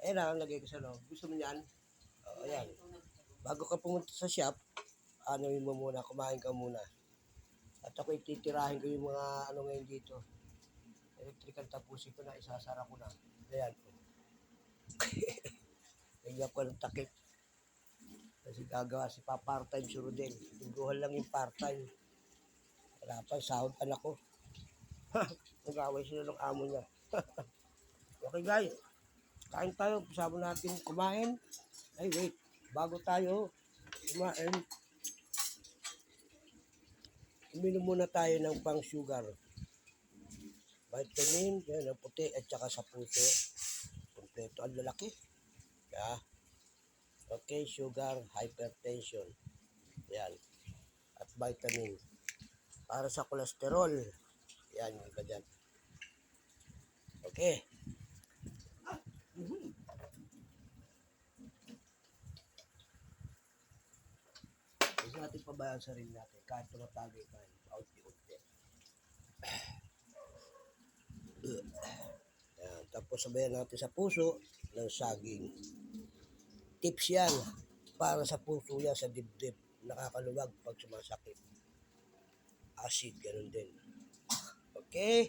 Ayan na, lagay ko sa loob. Gusto mo yan? O, ayan. Bago ka pumunta sa shop, ano yun mo muna, kumain ka muna. At ako titirahin ko yung mga ano ngayon dito. Electrical, tapusin ko na, isasara ko na. Ayan po. Lagyan ko ng takip. Kasi gagawa si pa part-time si Rodel. Tingguhan lang yung part-time. Wala pa, sahod anak ko. Nag-away sila ng amo niya. Okay guys, kain tayo. Pasama natin kumain. Ay wait, bago tayo kumain, uminom muna tayo ng pang sugar. Vitamin, yan ang puti at saka sa puso. Kompleto ang lalaki. Yeah. Okay, sugar, hypertension. Yan. At vitamin. Para sa kolesterol. Yan, yung iba dyan. Okay. Huwag natin pabayaan sa sarili natin. Kahit tumatagay tayo. Paunti-unti. Yan. Tapos sabayan natin sa puso ng saging. Tips yan. Para sa puso yan, sa dibdib. Nakakaluwag pag sumasakit. Acid, ganun din. Okay?